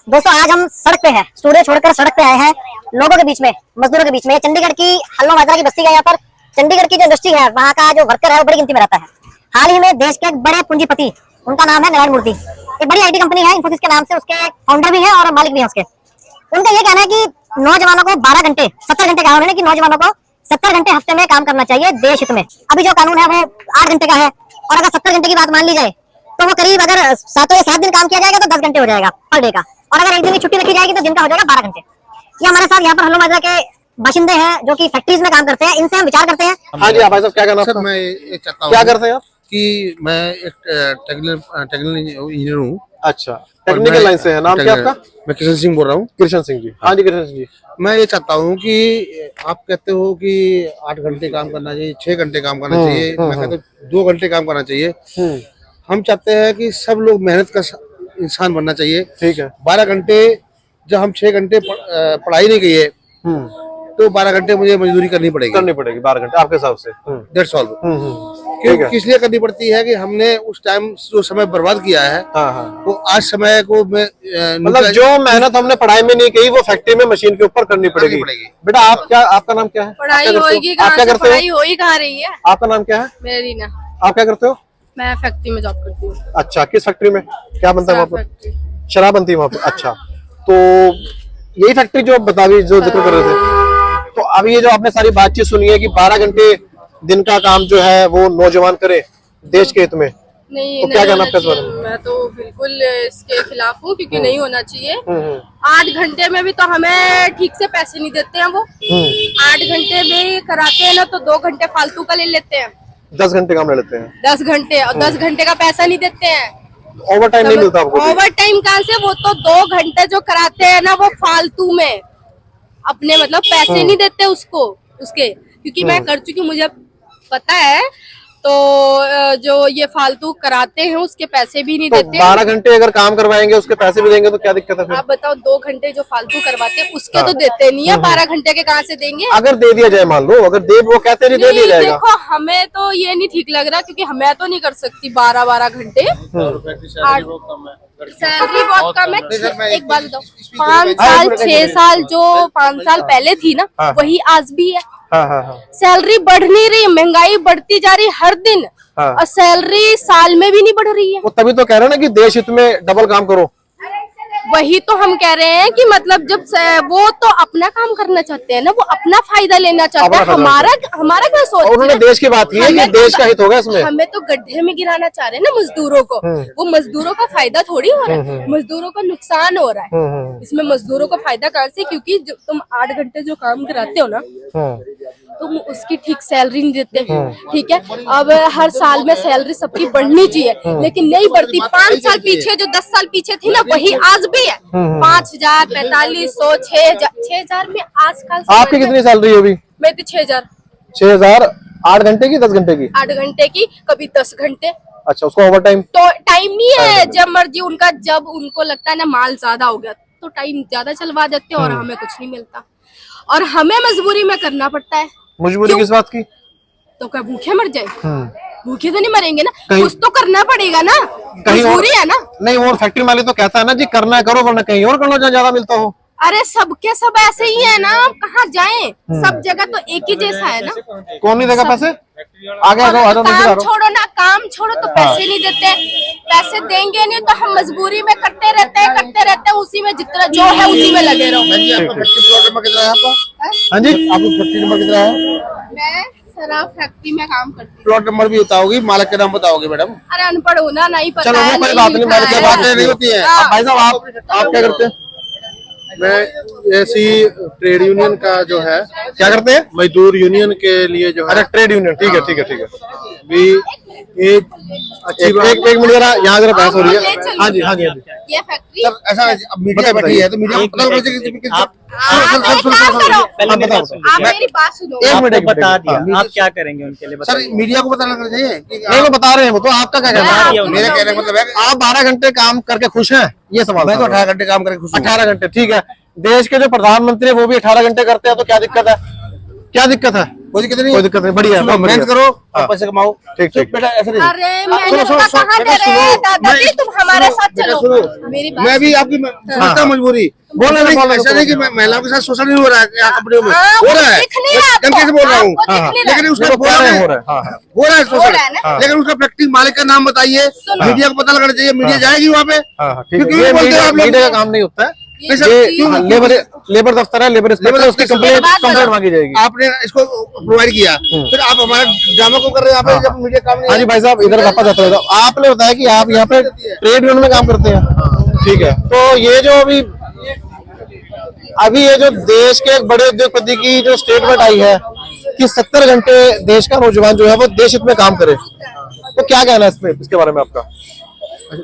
दोस्तों आज हम सड़क पे हैं, स्टूडियो छोड़कर सड़क पे आए हैं, लोगों के बीच में, मजदूरों के बीच में। चंडीगढ़ की हलवा बाजरा की बस्ती है। यहाँ पर चंडीगढ़ की जो इंडस्ट्री है, वहाँ का जो वर्कर है वो बड़ी गिनती में रहता है। हाल ही में देश के एक बड़े पूंजीपति, उनका नाम है नारायण मूर्ति, एक बड़ी आईटी कंपनी है इंफोसिस के नाम से, उसके फाउंडर भी है और मालिक भी है उसके। उनका ये कहना है कि नौजवानों को 12 घंटे 70 घंटे कहा उन्होंने कि नौजवानों को 70 घंटे हफ्ते में काम करना चाहिए देश हित में। अभी जो कानून है वो 8 घंटे का है, और अगर 70 घंटे की बात मान ली जाए तो वो करीब अगर 7 दिन काम किया जाएगा तो 10 घंटे हो जाएगा पर डे का, और अगर एक दिन की छुट्टी रखी जाएगी तो दिन का हो जाएगा 12 घंटे। ये हमारे साथ यहाँ पर हल्लो बाजरा के बाशिंदे हैं जो कि फैक्ट्रीज में काम करते हैं, इनसे हम विचार करते हैं। हाँ जी, भाई साहब क्या करना सर, मैं ये चाहता हूँ क्या करते हैं आप? कि मैं एक टेक्निकल इंजीनियर हूँ। अच्छा, टेक्निकल लाइन से है। नाम क्या आपका? मैं किशन सिंह बोल रहा हूँ। कृष्ण सिंह जी। हाँ जी कृष्ण सिंह जी। मैं ये चाहता हूँ कि आप कहते हो कि 8 घंटे काम करना चाहिए, 6 घंटे काम करना चाहिए, मैं कहता हूँ 2 घंटे काम करना चाहिए। हम चाहते हैं कि सब लोग मेहनत का इंसान बनना चाहिए। ठीक है। 12 घंटे जब हम 6 घंटे पढ़ाई नहीं की है तो 12 घंटे मुझे मजदूरी करनी पड़ेगी 12 घंटे आपके हिसाब से। That's all. ठीक है। किस लिए करनी पड़ती है कि हमने उस टाइम जो समय बर्बाद किया है, हाँ हाँ, वो आज समय को मतलब जो मेहनत हमने पढ़ाई में नहीं की वो फैक्ट्री में मशीन के ऊपर करनी पड़ेगी। बेटा आप क्या, आपका नाम क्या है? पढ़ाई होगी आप क्या करते पढ़ाई हो ही कहाँ रही है। आपका नाम क्या है? मेरा रीना। आप क्या करते हो? मैं फैक्ट्री में जॉब करती हूँ। अच्छा, किस फैक्ट्री में? क्या बनता है वहाँ पर? फैक्ट्री। शराब बनती है वहाँ पे। अच्छा, तो यही फैक्ट्री जो बता भी जो जिक्र कर रहे थे। तो अब ये जो आपने सारी बातचीत सुनी है कि 12 घंटे दिन का काम जो है वो नौजवान करे देश के हित में, नहीं, तो क्या कहना आपका इस बारे में? मैं तो बिल्कुल इसके खिलाफ हूँ क्योंकि नहीं होना चाहिए। 8 घंटे में भी तो हमें ठीक से पैसे नहीं देते हैं वो। 8 घंटे में कराते हैं ना तो 2 घंटे फालतू का ले लेते हैं। 10 घंटे काम ले लेते हैं। 10 घंटे और 10 घंटे का पैसा नहीं देते हैं। ओवर टाइम नहीं मिलता आपको? ओवर टाइम कहाँ से? वो तो 2 घंटे जो कराते हैं ना वो फालतू में अपने मतलब पैसे नहीं देते उसको उसके, क्योंकि मैं कर चुकी हूँ, मुझे पता है। तो जो ये फालतू कराते हैं उसके पैसे भी नहीं तो देते। 12 घंटे अगर काम करवाएंगे उसके पैसे भी देंगे तो क्या दिक्कत है फिर? आप बताओ, 2 घंटे जो फालतू करवाते हैं उसके तो देते नहीं है, 12 घंटे के कहाँ से देंगे? अगर दे दिया जाए, मान लो अगर दे, वो कहते नहीं दे दिया जाएगा। देखो हमें तो ये नहीं ठीक लग रहा क्योंकि मैं तो नहीं कर सकती 12 घंटे। सैलरी बहुत कम है। एक बात बताओ, 5 साल 6 साल जो 5 साल पहले थी ना वही आज भी है। हाँ हाँ हाँ। सैलरी बढ़ नहीं रही, महंगाई बढ़ती जा रही हर दिन। हाँ। और सैलरी साल में भी नहीं बढ़ रही है। वो तभी तो कह रहे हैं ना कि देश हित में डबल काम करो। वही तो हम कह रहे हैं कि मतलब जब वो तो अपना काम करना चाहते हैं ना, वो अपना फायदा लेना चाहते हैं, हमारा क्या सोच? उन्होंने देश की बात की है कि देश का हित होगा इसमें। हमें तो गड्ढे में गिराना चाह रहे हैं ना मजदूरों को। वो मजदूरों का फायदा थोड़ी हो रहा है, मजदूरों का नुकसान हो रहा है इसमें। मजदूरों का फायदा कहाँ से? क्योंकि जब तुम 8 घंटे जो काम कराते हो ना तुम उसकी ठीक सैलरी नहीं देते। ठीक है, अब हर साल में सैलरी सबकी बढ़नी चाहिए लेकिन नहीं बढ़ती। 5 साल पीछे जो 10 साल पीछे थी ना वही आज भी है। 5000 4500 6000 में आजकल। आपकी कितनी सैलरी है अभी? मेरी 6000। 6000 8 घंटे की 10 घंटे की? 8 घंटे की, कभी 10 घंटे। अच्छा, उसको ओवर टाइम तो टाइम नहीं है, जब मर्जी उनका, जब उनको लगता है ना माल ज्यादा हो गया तो टाइम ज्यादा चलवा देते हैं और हमें कुछ नहीं मिलता और हमें मजबूरी में करना पड़ता है। मजबूरी किस बात की? तो क्या भूखे मर जाए? भूखे तो नहीं मरेंगे ना, कुछ तो करना पड़ेगा ना, कहीं मजबूरी है ना। नहीं, और फैक्ट्री मालिक तो कहता है ना जी करना है करो वरना कहीं और कर लो जहाँ ज्यादा मिलता हो। अरे सबके सब ऐसे ही है ना, आप कहाँ जाएं? सब जगह तो एक ही जैसा है ना। कौन नहीं देगा पैसे? आगे आ जाओ, आ जाओ, नीचे आ काम जाओ। छोड़ो ना, काम छोड़ो तो पैसे नहीं देते। पैसे देंगे नहीं तो हम मजबूरी में करते रहते हैं, उसी में जितना जो है उसी में लगे रहो। हाँ जी, आपका फैक्ट्री प्लॉट नंबर कितना है आपका? हाँ जी, आपका फैक्ट्री नंबर कितना है? मैं शराब फैक्ट्री में काम करती हूँ। प्लॉट नंबर भी बताओगी, मालिक का नाम बताओगे मैडम? अरे अनपढ़ हूँ ना, नहीं पता चलो है, वो कोई बात नहीं, लिखा मालिक की है। बातें नहीं होती है। हाँ। भाई साहब आप क्या करते हैं? मैं ऐसी ट्रेड यूनियन का जो है, क्या करते हैं? मजदूर यूनियन के लिए जो अरे है ट्रेड यूनियन, ठीक है ठीक है ठीक है। भी एक अच्छी बात। एक मिनट जरा, यहाँ जरा बहस हो रही ले है। चलो। हाँ जी हाँ जी हाँ जी। ये फैक्ट्री सर ऐसा अब मीडिया बैठी है तो मीडिया को पता होना चाहिए कि आप एक काम करो, आप बताओ। आप मेरी बात सुनो। एक मिनट बता दिया, आप क्या करेंगे उनके लिए? सर मीडिया को पता लगना चाहिए कि नहीं, वो बता रहे हैं, वो तो आपका क्या कहना है? मेरे कहने का मतलब है कि आप 12 घंटे काम करके खुश हैं, ये सवाल मैं तो था। 18 घंटे काम करके खुश हूँ। 18 घंटे, ठीक है। देश के जो प्रधानमंत्री है वो भी 18 घंटे करते हैं तो क्या दिक्कत है? क्या दिक्कत है? कोई दिक्कत नहीं, कोई दिक्कत नहीं, बढ़िया है, बहुत बढ़िया मेहनत है। करो हाँ। और पैसे कमाओ। ठीक, तो ठीक। बेटा ऐसे नहीं। अरे मैंने सुनो, कहा सुनो, कहाँ बेटा, दे रहे सुनो, दादाजी, मैं- तुम हमारे साथ बेटा, चलो। सुनो, मेरी बात मैं भी आपकी समझता हूँ मजबूरी। बोलना नहीं, ऐसा नहीं कि महिलाओं के साथ शोषण नहीं हो रहा है यहाँ कंपनियों में, हाँ, हो वो रहा है, दिख नहीं रहा मैं कैसे बोल रहा हूँ, आपको, दिख नहीं रहा। लेकिन उसका देखो, बोल रहे हो रहा है, हाँ, हाँ। हो रहा है हो रहा है शोषण, ना? लेकिन उसका फैक्ट्री मालिक का नाम बताइए, मीडिया को पता लगना चाहिए, मीडिया जाएगी वहाँ पे। हाँ, हाँ, ठीक क्यों है। ये बोलते हो मीडिया आप लोग? मीडिया का काम नहीं होता है। नहीं सर, ये क्यों? लेबर दफ्तर है, लेबर इंस्पेक्टर, उसकी कंप्लेंट मांगी जाएगी। आपने इसको प्रोवाइड किया, फिर आप हमारा ड्रामा को कर रहे हैं यहाँ पे, जब मीडिया काम नहीं हाँ जी भाई साहब, इधर वापस आते हैं। आपने बताया कि आप यहाँ पे ट्रेड यूनियन में काम करते हैं, ठीक है। तो ये जो अभी ये जो देश के एक बड़े उद्योगपति की जो स्टेटमेंट आई है कि 70 घंटे देश का नौजवान जो है वो देश हित में काम करे, तो क्या कहना है इसमें, इसके बारे में आपका?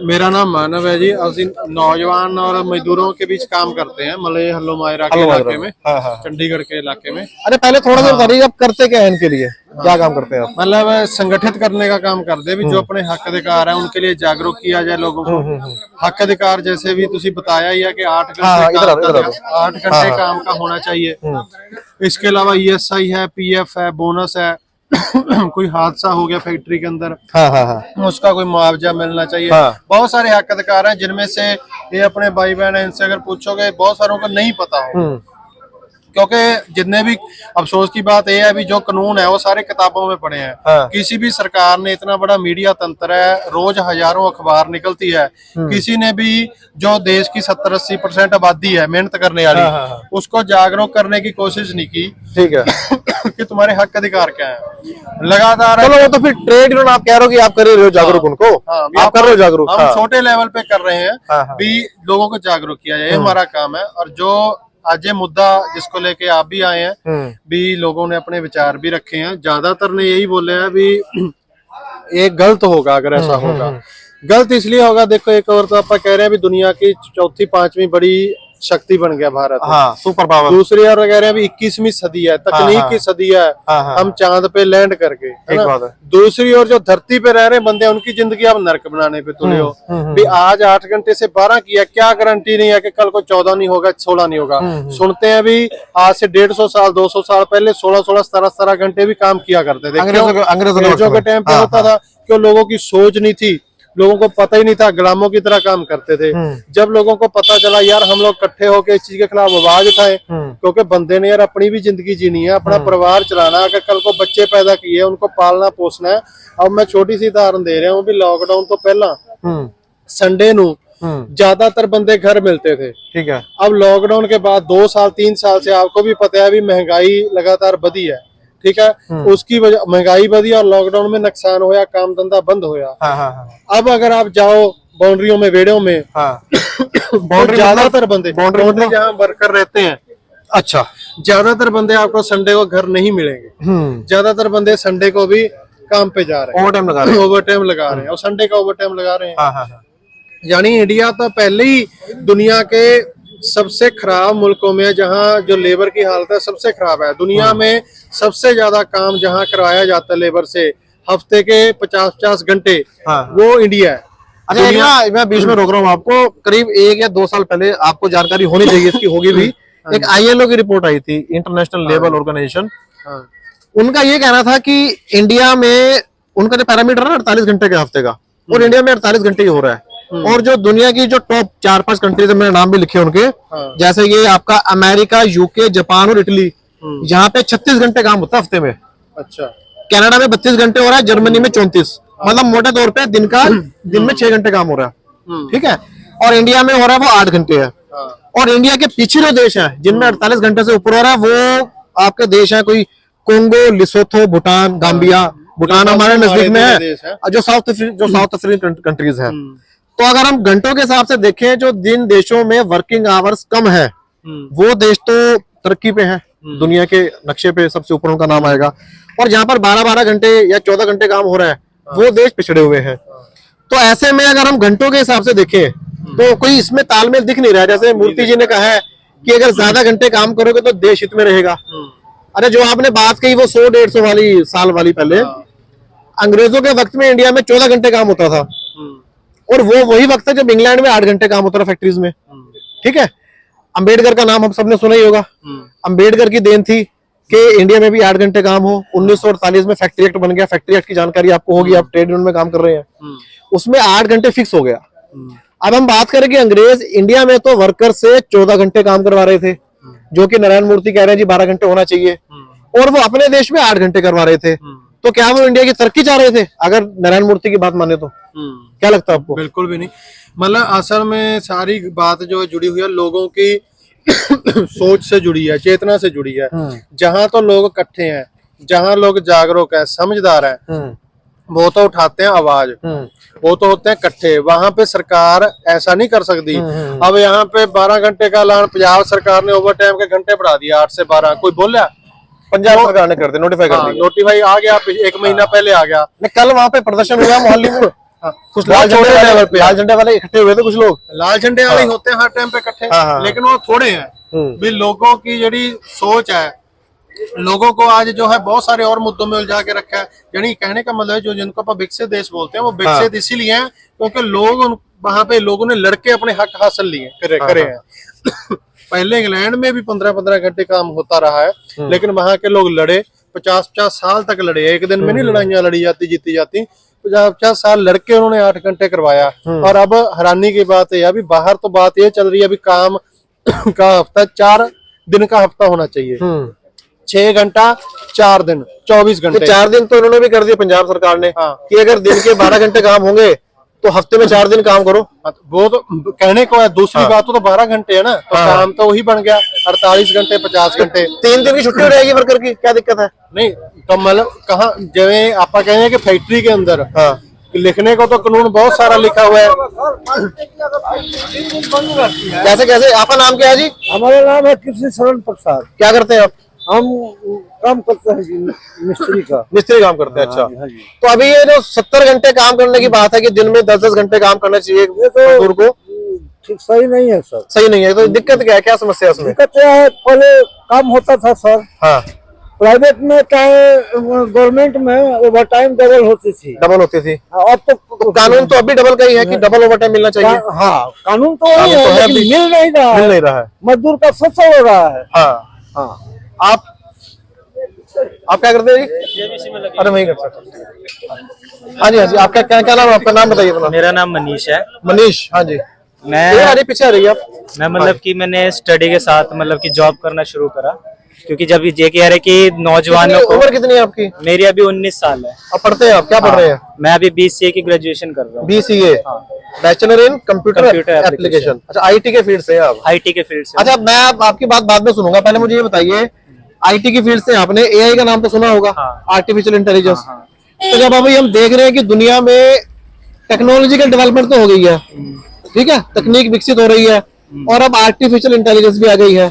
मेरा नाम मानव है जी। ਅਸੀਂ नौजवान और मजदूरों के बीच काम करते हैं मलय हल्लो मायरा के इलाके में, हाँ, हाँ। चंडीगढ़ के इलाके में। अरे पहले थोड़ा सा बताइए, आप करते क्या है इनके लिए, क्या काम करते हैं आप? मतलब संगठित करने का काम करते हैं भी जो अपने हक अधिकार है उनके लिए जागरूक किया जाए लोगों को। हक अधिकार जैसे भी तुसी बताया ही है कि 8 हाँ, घंटे इधर आओ, इधर आओ। 8 घंटे काम का होना चाहिए। इसके अलावा ESI है, PF है, बोनस है। कोई हादसा हो गया फैक्ट्री के अंदर, हाँ, हाँ, हाँ। उसका कोई मुआवजा मिलना चाहिए। हाँ। बहुत सारे हक अधिकार हैं जिनमें से ये अपने भाई बहन है, इनसे अगर पूछोगे बहुत सारों को नहीं पता हो, क्योंकि जितने भी अफसोस की बात यह है भी जो कानून है वो सारे किताबों में पढ़े हैं। हाँ। किसी भी सरकार ने इतना बड़ा मीडिया तंत्र है, रोज हजारों अखबार निकलती है, किसी ने भी जो देश की 70-80% आबादी है मेहनत करने वाली, हाँ। उसको जागरूक करने की कोशिश नहीं की ठीक है। कि तुम्हारे हक अधिकार क्या है। लगातार चलो वो तो फिर ट्रेड यूनियन आप कह रहे हो कि आप कर रहे हो जागरूक उनको, हाँ, आप कर रहे हो जागरूक। हम हाँ। छोटे लेवल पे कर रहे हैं हाँ, हाँ। भी लोगों को जागरूक किया जाए, ये हमारा काम है। और जो आज ये मुद्दा जिसको लेके आप भी आए हैं, भी लोगों ने अपने विचार भी रखे हैं, ज्यादातर ने यही बोले हैं भी ये गलत होगा अगर ऐसा होगा। गलत इसलिए होगा, देखो एक और तो आप कह रहे हैं भी दुनिया की 4th-5वीं बड़ी शक्ति बन गया भारत। हाँ, सुपर पावर। दूसरी ओर कह रहे हैं भी 21वीं सदी है, तकनीक की सदी है, हाँ। हम चांद पे लैंड करके, है ना? बात है। दूसरी ओर जो धरती पे रह रहे बंदे हैं उनकी जिंदगी आप नरक बनाने पे तुले हो। भी आज 8 घंटे से 12 किया, क्या गारंटी नहीं है कि कल को 14 नहीं होगा, 16 नहीं होगा। सुनते हैं भी आज से 150 साल 200 साल पहले 16-16, 17-17 घंटे भी काम किया करते थे। अंग्रेजों के टाइम पे होता था, क्यों? लोगों की सोच नहीं थी, लोगों को पता ही नहीं था, गुलामों की तरह काम करते थे। जब लोगों को पता चला यार हम लोग इकट्ठे होकर इस चीज के खिलाफ आवाज उठाएं, क्योंकि बंदे ने यार अपनी भी जिंदगी जीनी है, अपना परिवार चलाना, अगर कल को बच्चे पैदा किए उनको पालना पोसना है। अब मैं छोटी सी उदाहरण दे रहा हूँ भी लॉकडाउन तो पहला संडे नू ज्यादातर बंदे घर मिलते थे, ठीक है। अब लॉकडाउन के बाद 2 साल 3 साल से आपको भी पता है भी महंगाई लगातार बढ़ी है, ठीक है? उसकी वजह महंगाई बढ़ी और लॉकडाउन में नुकसान होया, काम धंधा बंद होया। हाँ, हाँ, अब अगर आप जाओ बाउंड्रियों में, वेड़ों में, हाँ। तो ज्यादातर बंदे बाउंड्री जहाँ वर्कर रहते हैं, अच्छा। ज्यादातर बंदे आपको संडे को घर नहीं मिलेंगे। ज्यादातर बंदे संडे को भी काम पे जा रहे हैं, ओवर टाइम लगा रहे हैं। ओवर टाइम लगा रहे हैं और संडे का ओवर टाइम लगा रहे हैं। हाँ, हाँ। यानी इंडिया तो पहले ही दुनिया के सबसे खराब मुल्कों में, जहाँ जो लेबर की हालत है सबसे खराब है। दुनिया में सबसे ज्यादा काम जहाँ करवाया जाता है लेबर से, हफ्ते के 50-50 घंटे, हाँ। वो इंडिया है। अच्छा, मैं बीच में रोक रहा हूँ आपको। करीब 1 या 2 साल पहले आपको जानकारी होनी चाहिए इसकी, होगी भी, एक ILO की रिपोर्ट आई थी, इंटरनेशनल लेबर ऑर्गेनाइजेशन। उनका ये कहना था कि इंडिया में उनका जो पैरामीटर है 48 घंटे के हफ्ते का, और इंडिया में 48 घंटे ही हो रहा है। और जो दुनिया की जो टॉप 4-5 कंट्रीज है, मैंने नाम भी लिखे उनके, जैसे ये आपका अमेरिका, UK, जापान और इटली, यहाँ पे 36 घंटे काम होता है हफ्ते में। अच्छा। कनाडा में 32 घंटे हो रहा है, जर्मनी में 34, मतलब मोटे तौर पे दिन में 6 घंटे काम हो रहा है, ठीक है? और इंडिया में हो रहा है वो 8 घंटे है। और इंडिया के पीछे जो देश है जिनमें 48 घंटे से ऊपर हो रहा है, वो आपके देश है कोई कोंगो, लिसोथो, भूटान, गाम्बिया। भूटान हमारे नजदीक में है, जो साउथ अफ्रीकन कंट्रीज है। तो अगर हम घंटों के हिसाब से देखें, जो जिन देशों में वर्किंग आवर्स कम है, वो देश तो तरक्की पे है, दुनिया के नक्शे पे सबसे ऊपर उनका नाम आएगा। और जहां पर 12-12 घंटे या 14 घंटे काम हो रहा है, वो देश पिछड़े हुए हैं। तो ऐसे में अगर हम घंटों के हिसाब से देखें तो कोई इसमें तालमेल दिख नहीं रहा है। जैसे मूर्ति जी ने कहा है कि अगर ज्यादा घंटे काम करोगे तो देश हित में रहेगा। अरे जो आपने बात कही वो 100-150 वाली साल वाली, पहले अंग्रेजों के वक्त में इंडिया में 14 घंटे काम होता था, और वो वही वक्त है जब इंग्लैंड में 8 घंटे काम होता था फैक्ट्रीज में, ठीक है? अंबेडकर का नाम हम सबने सुना ही होगा। अंबेडकर की देन थी कि इंडिया में भी 8 घंटे काम हो। 1948 में फैक्ट्री एक्ट बन गया। फैक्ट्री एक्ट की जानकारी आपको होगी, आप ट्रेड यूनियन में काम कर रहे हैं। उसमें 8 घंटे फिक्स हो गया। अब हम बात करें कि अंग्रेज इंडिया में तो वर्कर से 14 घंटे काम करवा रहे थे, जो कि नारायण मूर्ति कह रहे हैं जी 12 घंटे होना चाहिए, और वो अपने देश में 8 घंटे करवा रहे थे। तो क्या वो इंडिया की तरक्की चाह रहे थे अगर नारायण मूर्ति की बात माने तो? क्या लगता है आपको? बिल्कुल भी नहीं। मतलब असल में सारी बात जो जुड़ी हुई है लोगों की सोच से जुड़ी है, चेतना से जुड़ी है। जहां तो लोग इकट्ठे हैं, जहां लोग जागरूक है, समझदार है, वो तो उठाते हैं आवाज, वो तो होते हैं इकट्ठे। वहां पे सरकार ऐसा नहीं कर सकती। अब यहाँ पे 12 घंटे का ऐलान पंजाब सरकार ने ओवर टाइम के घंटे बढ़ा दिया 8 से 12। कोई बोला? पंजाब सरकार ने कर दिया, नोटिफाई कर दिया। नोटिफाई आ गया, 1 महीना पहले आ गया। कल वहां पे प्रदर्शन हुआ मोहाली में, कुछ लाल झंडे वाले इकट्ठे हुए थे, कुछ लोग लाल झंडे वाले होते हैं हर टाइम पे इकट्ठे, लेकिन वो थोड़े हैं। भी लोगों की जड़ी सोच है, लोगों को आज जो है बहुत सारे और मुद्दों में उलझा के रखा है। यानी कहने का मतलब है जो जिनको आप विकसित देश बोलते हैं वो विकसित इसीलिए हैं क्योंकि लोग वहां पे लोगों ने लड़के अपने हक हासिल लिए करे हैं। पहले इंग्लैंड में भी 15-15 घंटे काम होता रहा है, लेकिन वहां के लोग लड़े, 50-50 साल तक लड़े। एक दिन में नहीं लड़ाइयां लड़ी जाती जीती जाती, 50-50 साल लड़के उन्होंने 8 घंटे करवाया। और अब हैरानी की बात है, अभी बाहर तो बात ये चल रही है अभी काम का हफ्ता 4 दिन का हफ्ता होना चाहिए। 6 घंटा 4 दिन 24 घंटे। 4 दिन तो उन्होंने भी कर दिया पंजाब सरकार ने, कि अगर दिन के 12 घंटे काम होंगे तो हफ्ते में 4 दिन काम करो। वो तो कहने को है, दूसरी बात तो 12 घंटे है ना, तो काम तो वही बन गया 48 घंटे 50 घंटे। 3 दिन की छुट्टी हो जाएगी वर्कर की, क्या दिक्कत है? नहीं तो मतलब कहाँ जिवें आप कहें कि फैक्ट्री के अंदर लिखने को तो कानून बहुत सारा लिखा हुआ है। कैसे कैसे? आपका नाम क्या है जी? हमारा नाम है कृष्ण शरण प्रसाद। क्या करते हैं आप? हम काम करते हैं जी, मिस्त्री का। मिस्त्री काम करते हैं। अच्छा, तो अभी ये जो 70 घंटे काम करने की बात है कि दिन में 10-10 घंटे काम करना चाहिए मजदूर को, ठीक सही नहीं है सर। सही नहीं है। तो दिक्कत क्या है, क्या समस्या है उसमें? दिक्कत क्या है, पहले काम होता था सर, हाँ, प्राइवेट में चाहे गवर्नमेंट में ओवर टाइम डबल होती थी। डबल होती थी। अब तो कानून तो अभी डबल का ही है कि डबल ओवर टाइम मिलना चाहिए। हाँ, कानून तो वही है, लेकिन मिल नहीं रहा मिल है। नहीं रहा है। मजदूर का शोषण हो रहा है। हाँ, आप क्या करते हैं जी? अरे वही कर सकते। हाँ जी, हाँ जी। आपका क्या नाम है? आपका नाम बताइए अपना। मेरा नाम मनीष है। मनीष, हाँ जी। मैं पीछे आ रही है आप। मैं मतलब कि मैंने स्टडी के साथ मतलब कि जॉब करना शुरू करा, क्योंकि जब ये कह रहे कि नौजवानों को। उम्र कितनी है आपकी? मेरी अभी 19 साल है। अब पढ़ते हैं आप? क्या पढ़ रहे हैं? मैं अभी BCA की ग्रेजुएशन कर रहा हूँ। BCA, bachelor in computer application. अच्छा, IT के फील्ड से आप? IT के फील्ड से। अच्छा, मैं आपकी बात बाद में सुनूंगा, पहले मुझे ये बताइए, IT की फील्ड से आपने AI का नाम तो सुना होगा, आर्टिफिशियल इंटेलिजेंस। तो जब अभी हम देख रहे हैं कि दुनिया में टेक्नोलॉजिकल डेवलपमेंट तो हो गई है, ठीक है, तकनीक विकसित हो रही है, और अब आर्टिफिशियल इंटेलिजेंस भी आ गई है,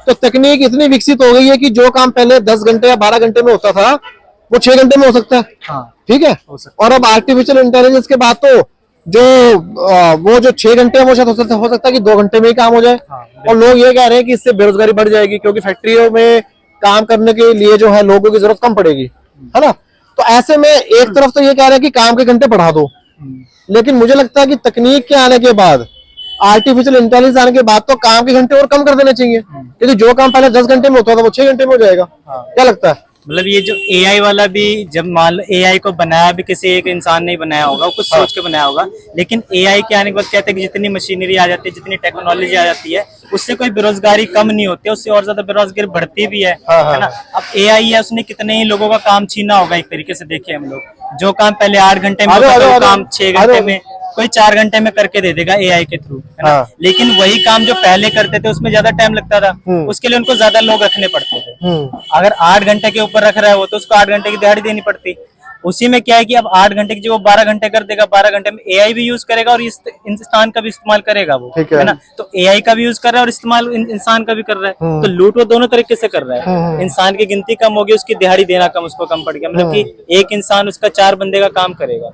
तो तकनीक इतनी विकसित हो गई है कि जो काम पहले 10 घंटे या 12 घंटे में होता था वो 6 घंटे में हो सकता है। ठीक है, और अब आर्टिफिशियल इंटेलिजेंस के बाद तो वो जो 6 घंटे में हो सकता है कि 2 घंटे में ही काम हो जाए। और लोग ये कह रहे हैं कि इससे बेरोजगारी बढ़ जाएगी, क्योंकि फैक्ट्रियों में काम करने के लिए जो है लोगों की जरूरत कम पड़ेगी, है ना। तो ऐसे में एक तरफ तो ये कह रहे हैं कि काम के घंटे बढ़ा दो, लेकिन मुझे लगता है कि तकनीक के आने के बाद, आर्टिफिशियल इंटेलिजेंस आने के बाद तो काम के घंटे और कम कर देने चाहिए, क्योंकि जो काम पहले 10 घंटे में होता था वो 6 घंटे में हो जाएगा। क्या लगता है? मतलब ये जो AI वाला भी, जब मान लो AI को बनाया भी किसी एक इंसान ने बनाया होगा, वो कुछ सोच के बनाया होगा, लेकिन AI के आने के बाद कहते हैं कि जितनी मशीनरी आ जाती है, जितनी टेक्नोलॉजी आ जाती है, उससे कोई बेरोजगारी कम नहीं होती है, उससे और ज्यादा बेरोजगारी बढ़ती भी है ना। अब AI है, उसने कितने ही लोगों का काम छीना होगा। एक तरीके से देखिए हम लोग, जो काम पहले 8 घंटे में होता था वो काम 6 घंटे में, कोई 4 घंटे में करके दे देगा AI के थ्रू, है ना। लेकिन वही काम जो पहले करते थे उसमें ज्यादा टाइम लगता था, उसके लिए उनको ज्यादा लोग रखने पड़ते थे। अगर 8 घंटे के ऊपर रख रहा है वो, तो उसको 8 घंटे की दिहाड़ी देनी पड़ती। उसी में क्या है कि अब 8 घंटे की जो वो 12 घंटे कर देगा, 12 घंटे में AI भी यूज करेगा और इंसान का भी इस्तेमाल करेगा वो, है ना। तो AI का भी यूज कर रहा है और इस्तेमाल इंसान का भी कर रहा है, तो लूट वो दोनों तरीके से कर रहा है। इंसान की गिनती कम होगी, उसकी दिहाड़ी देना कम उसको कम पड़ गया, मतलब कि एक इंसान उसका 4 बंदे का काम करेगा।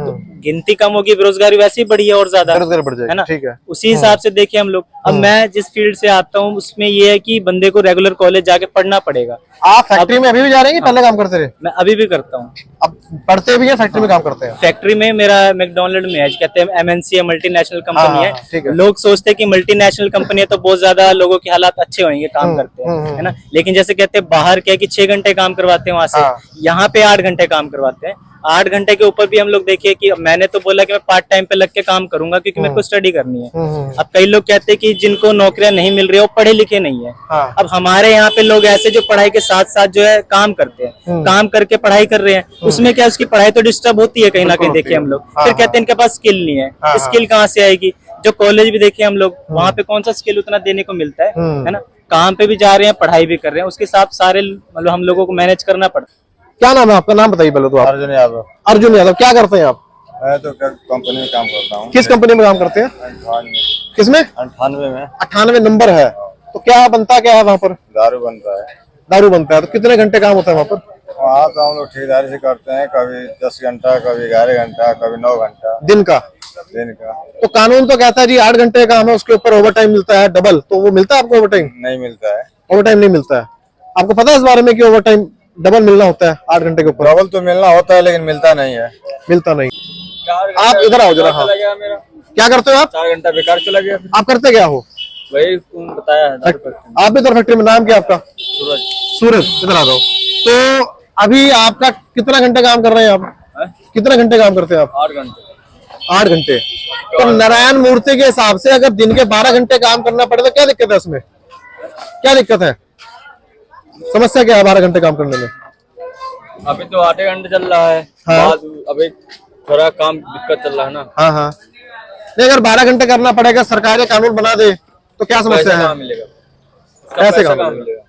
तो गिनती कम होगी, बेरोजगारी वैसे ही बढ़ी है और ज्यादा, बेरोजगारी बढ़ जाएगी, है ना। ठीक है। उसी हिसाब से देखिए हम लोग, अब मैं जिस फील्ड से आता हूँ उसमें ये है कि बंदे को रेगुलर कॉलेज जाके पढ़ना पड़ेगा। आप फैक्ट्री में अभी भी जा रहे हैं कि पहले काम करते रहे? मैं अभी भी करता हूँ। अब पढ़ते भी हैं, फैक्ट्री में काम करते हैं? फैक्ट्री में मेरा मैकडोनल्ड में है, कहते हैं एमएनसी है, मल्टीनेशनल कंपनी ठीक है। है। लोग सोचते हैं कि मल्टीनेशनल कंपनी है तो बहुत ज्यादा लोगों के हालात अच्छे होंगे, काम करते हैं, है ना। लेकिन जैसे कहते हैं बाहर क्या है कि 6 घंटे काम करवाते हैं वहां से, यहाँ पे 8 घंटे काम करवाते हैं। 8 घंटे के ऊपर भी हम लोग देखिए कि मैंने तो बोला कि मैं पार्ट टाइम पे लग के काम करूंगा क्योंकि मेरे को स्टडी करनी है। अब कई लोग कहते हैं कि जिनको नौकरियां नहीं मिल रही है वो पढ़े लिखे नहीं है। अब हमारे यहाँ पे लोग ऐसे जो पढ़ाई के साथ साथ जो है काम करते हैं, काम करके पढ़ाई कर रहे हैं, उसमें क्या उसकी पढ़ाई तो डिस्टर्ब होती है कहीं ना कहीं, देखिए हम लोग फिर कहते हैं इनके पास स्किल नहीं है। स्किल कहाँ से आएगी? जो कॉलेज भी देखिए हम लोग, वहाँ पे कौन सा स्किल उतना देने को मिलता है ना। काम पे भी जा रहे हैं, पढ़ाई भी कर रहे हैं, उसके साथ सारे मतलब हम लोगों को मैनेज करना पड़ता है। क्या नाम है आपका? नाम बताइए पहले तो आप। अर्जुन यादव। अर्जुन यादव, क्या करते हैं आप? मैं तो कंपनी में काम करता हूँ। किस कंपनी में काम करते हैं? किसमें? 98 में। 98 नंबर है। तो क्या बनता क्या है वहाँ पर? दारू बनता है। दारू बनता है। तो कितने घंटे काम होता है वहाँ पर? वहाँ तो हम लोग ठेकेदारी से करते हैं, कभी 10 घंटा, कभी 11 घंटा, कभी 9 घंटा दिन का। तो कानून तो कहता है जी 8 घंटे काम है, उसके ऊपर ओवर टाइम मिलता है डबल, तो वो मिलता है आपको? ओवर टाइम नहीं मिलता है। ओवर टाइम नहीं मिलता है। आपको पता है इस बारे में कि ओवर टाइम डबल मिलना होता है 8 घंटे के ऊपर? डबल तो मिलना होता है लेकिन मिलता नहीं है। मिलता नहीं। आप इधर आओ जरा। हाँ, क्या करते हो आप? 4 घंटा बेकार चला गया। आप करते क्या हो? वही बताया है। आप भी इधर फैक्ट्री में? नाम क्या आपका? सूरज। सूरज, इधर आ जाओ। तो अभी आपका कितना घंटे काम कर रहे हैं आप? कितने घंटे काम करते हैं आप? 8 घंटे। 8 घंटे। तो नारायण मूर्ति के हिसाब से अगर दिन के 12 घंटे काम करना पड़े तो क्या दिक्कत है इसमें? क्या दिक्कत है? समस्या क्या है 12 घंटे काम करने में? अभी तो 8 घंटे चल रहा है। हाँ। अभी थोड़ा काम दिक्कत चल रहा है ना। हाँ हाँ। नहीं, अगर 12 घंटे करना पड़ेगा, सरकार ये कानून बना दे तो क्या समस्या है? मिलेगा। पैसे कहाँ मिलेगा?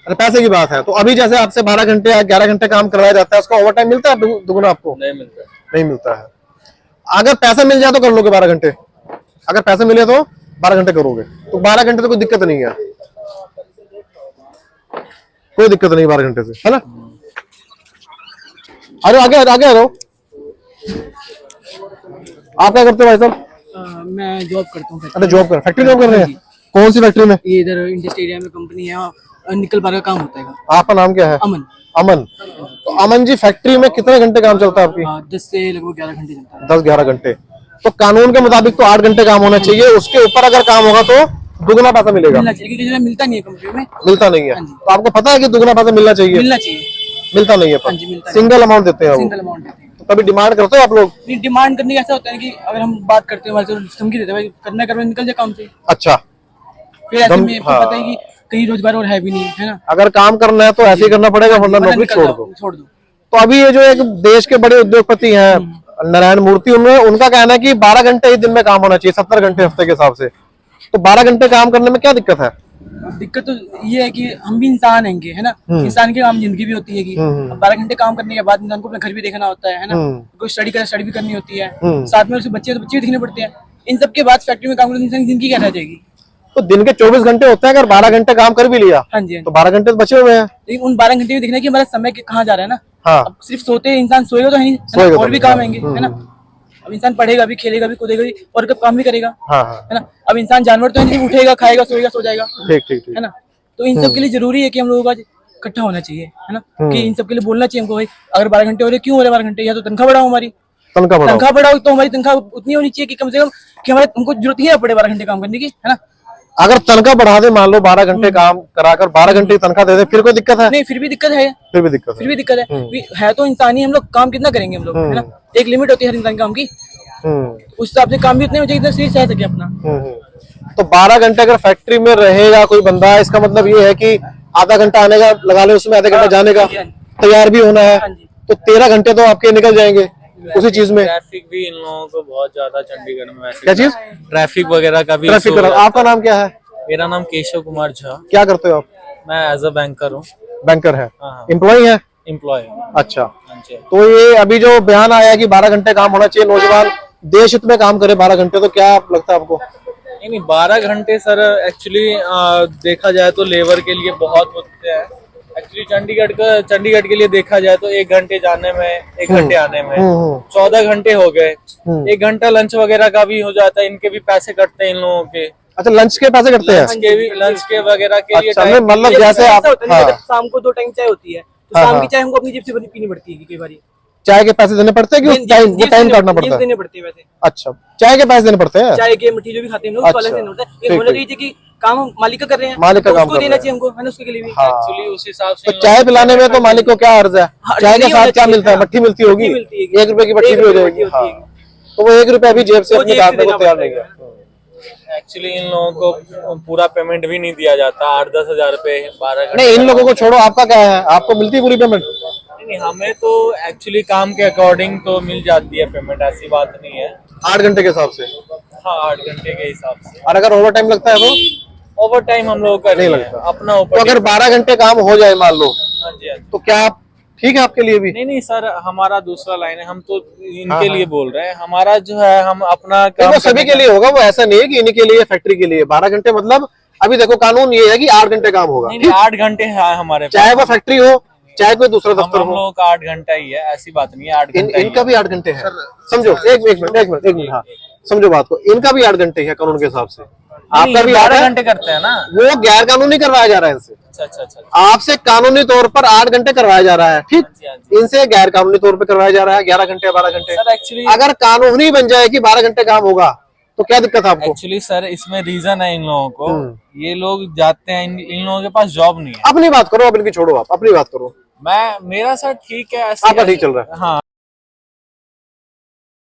अरे पैसे की बात है तो अभी जैसे आपसे 12 घंटे या 11 घंटे काम करवाया जाता है, उसका ओवर टाइम मिलता है दुगुना आपको? नहीं मिलता। नहीं मिलता है। अगर पैसा मिल जाए तो कर लोगे 12 घंटे? अगर पैसे मिले तो 12 घंटे करोगे? तो 12 घंटे तो कोई दिक्कत नहीं है, कोई दिक्कत नहीं 12 घंटे से, है ना। अरे आगे आगे आ जाओ। आप क्या करते हो भाई साहब? मैं जॉब करता हूँ। अरे जॉब कर, फैक्ट्री जॉब कर रहे हैं? कौन सी फैक्ट्री में? ये इधर इंडस्ट्री एरिया में कंपनी है, निकल बार का काम होता है। आपका नाम क्या है? अमन। अमन। तो अमन जी, फैक्ट्री में कितने घंटे काम चलता है आपकी? 10 से लगभग 11 घंटे चलता है। 10-11 घंटे। तो कानून के मुताबिक तो 8 घंटे काम होना चाहिए, उसके ऊपर अगर काम होगा तो दुगना पैसा मिलेगा। मिलना चाहिए क्योंकि मिलता नहीं है कंपनी में। मिलता नहीं है। तो आपको पता है कि दुगना पैसा मिलना चाहिए? मिलना चाहिए। मिलता नहीं है हाँ जी, मिलता सिंगल अमाउंट देते हैं वो। सिंगल अमाउंट देते हैं। तो कभी डिमांड करते हो आप लोग? नहीं, डिमांड करने का ऐसा होता है कि अगर हम बात करते हैं हमारे से धमकी देते हैं भाई करना करना निकल जाए काम से। अच्छा। फिर ऐसे में पता है कि कहीं रोजगार और है भी नहीं, है ना। अगर काम करना है तो ऐसे ही करना पड़ेगा, वरना नौकरी छोड़ दो। तो अभी ये जो एक देश के बड़े उद्योगपति हैं नारायण मूर्ति, उनका कहना है कि 12 घंटे ही दिन में काम होना चाहिए, 70 घंटे हफ्ते के हिसाब से। तो 12 घंटे काम करने में क्या दिक्कत है? दिक्कत तो ये है कि हम भी इंसान हैंगे, है ना। इंसान की आम जिंदगी भी होती है कि 12 घंटे काम करने के बाद इंसान को अपना घर भी देखना होता है ना। कोई स्टडी भी करनी होती है, साथ में उसके बच्चे भी दिखने पड़ते हैं। इन सब के बाद फैक्ट्री में काम करने इंसान की जिंदगी क्या रह जाएगी? तो दिन के 24 घंटे होते हैं, अगर 12 घंटे काम कर भी लिया हाँ जी, तो 12 घंटे तो बचे हुए हैं। लेकिन उन 12 घंटे में देखना कि हमारा समय कहाँ जा रहा है ना। हाँ। अब सिर्फ सोते इंसान सोएगा तो है नहीं, और भी काम आएंगे, है ना। अब इंसान पढ़ेगा भी, खेलेगा भी, कूदेगा भी और कब काम भी करेगा, है ना। अब इंसान जानवर तो नहीं, उठेगा, खाएगा, सोएगा, सो जाएगा, ठीक, है ना। तो इन सब के लिए जरूरी है कि हम लोगों का इकट्ठा होना चाहिए, है ना। कि इन सब के लिए बोलना चाहिए हमको, भाई अगर 12 घंटे हो रहे, क्यों हो रहे 12 घंटे? या तो तनख्वाह बढ़ाओ, हमारी तनख्वाह बढ़ाओ, तो हमारी तनख्वाह उतनी होनी चाहिए कि कम से कम कि हमारे हमको जरूरत ही ना पड़े 12 घंटे काम करने की, है ना। अगर तनख्वाह बढ़ा दे, मान लो 12 घंटे काम कराकर 12 घंटे की तनख्वाह दे दे, फिर कोई दिक्कत है? नहीं, फिर भी दिक्कत है। फिर भी दिक्कत है तो इंसान ही, हम लोग काम कितना करेंगे हम लोग, है ना। एक लिमिट होती है हर इंसान काम की, उस हिसाब से काम भी उतने हो चाहिए शरीर सह सके अपना। तो 12 घंटे अगर फैक्ट्री में रहेगा कोई बंदा, इसका मतलब ये है कि आधा घंटा आने का लगा ले, उसमें आधा घंटा जाने का, तैयार भी होना है, तो 13 घंटे तो आपके निकल जाएंगे उसी चीज में। ट्रैफिक भी इन लोगों को बहुत ज्यादा चंडीगढ़ में वैसे। क्या चीज? ट्रैफिक वगैरह का भी। ट्रैफिक। आपका नाम क्या है? मेरा नाम केशव कुमार झा। क्या करते हो आप? मैं एज अ बैंकर हूँ। बैंकर है? हाँ। एम्प्लॉय है? एम्प्लॉय। अच्छा। तो ये अभी जो बयान आया है कि 12 घंटे काम होना चाहिए, नौजवान देश हित में काम करे 12 घंटे, तो क्या लगता है आपको? नहीं, 12 घंटे सर एक्चुअली देखा जाए तो लेबर के लिए बहुत होते हैं। एक्चुअली चंडीगढ़ के लिए देखा जाए तो 1 घंटे जाने में 1 घंटे आने में 14 घंटे हो गए। 1 घंटा लंच वगैरह का भी हो जाता है, इनके भी पैसे कटते हैं इन लोगों के। अच्छा, लंच के पैसे कटते हैं? लंच के वगैरह के लिए अच्छा, मतलब जैसे आप शाम को 2 टाइम चाय होती है, तो शाम की चाय हमको अपनी जेब से पीनी पड़ती है कई बार। चाय के पैसे देने पड़ते हैं कि वो टाइम काटना पड़ता है? देने पड़ते हैं वैसे। अच्छा, चाय के पैसे देने पड़ते हैं? चाय के मिट्टी जो भी खाते हैं हम लोग, उसको अलग से देना पड़ता है। ये होना चाहिए कि काम हम मालिक का कर रहे हैं, मालिक का तो काम उसको कर देना रहे हैं। चाहिए हमको, है ना, उसके लिए भी। एक्चुअली उस हिसाब से तो चाय पिलाने में तो मालिक को क्या अर्ज है? चाय के साथ क्या मिलता है? मट्ठी मिलती होगी, 1 रुपए की मट्ठी भी हो जाएगी। तो वो 1 रुपया भी जेब से अपने काटने को तैयार नहीं है। एक्चुअली इन लोगों को पूरा पेमेंट भी नहीं दिया जाता, 8-10 हजार रुपए 12 घंटे। नहीं, इन लोगों को छोड़ो, आपका क्या है? आपको मिलती है पूरी पेमेंट? नहीं, हमें तो एक्चुअली काम के अकॉर्डिंग तो मिल जाती है पेमेंट, ऐसी बात नहीं है। 8 घंटे के हिसाब से? हाँ, 8 घंटे के हिसाब से। और अगर ओवर टाइम लगता है तो? ओवर टाइम हम लोग का नहीं लगता, अपना तो ऊपर। अगर 12 घंटे काम हो जाए मान लो, हाँ जी, हाँ जी। तो क्या ठीक है आपके लिए भी? नहीं सर, हमारा दूसरा लाइन है, हम तो इनके लिए बोल रहे हैं। हमारा जो है, हम अपना काम वो सभी के लिए होगा, वो ऐसा नहीं है कि इन्हीं के लिए, फैक्ट्री के लिए 12 घंटे। मतलब अभी देखो, कानून ये है कि 8 घंटे काम होगा, नहीं, 8 घंटे है हमारे पास। चाहे वो फैक्ट्री हो, चाहे कोई दूसरा दफ्तर हम हो। लोगों का 8 घंटा ही है, ऐसी बात नहीं है। 8 घंटा इनका भी 8 घंटे है, समझो। एक मिनट, हाँ, समझो बात को। इनका भी 8 घंटे है कानून के हिसाब से, आपका भी 12 8 घंटे करते हैं ना। वो गैर कानूनी करवाया जा रहा है इनसे। अच्छा। आपसे कानूनी तौर पर 8 घंटे करवाया जा रहा है, ठीक? इनसे गैर कानूनी तौर पर करवाया जा रहा है 11 घंटे 12 घंटे। सर एक्चुअली अगर कानूनी बन जाए कि 12 घंटे काम होगा, तो क्या दिक्कत है आपको? एक्चुअली सर, इसमें रीजन है इन लोगों को, ये लोग जाते हैं, इन लोगों के पास जॉब नहीं है। अपनी बात करो, अब इनकी छोड़ो, आप अपनी बात करो। मेरा सर ठीक है, ऐसे आपका ठीक चल रहा है? हाँ।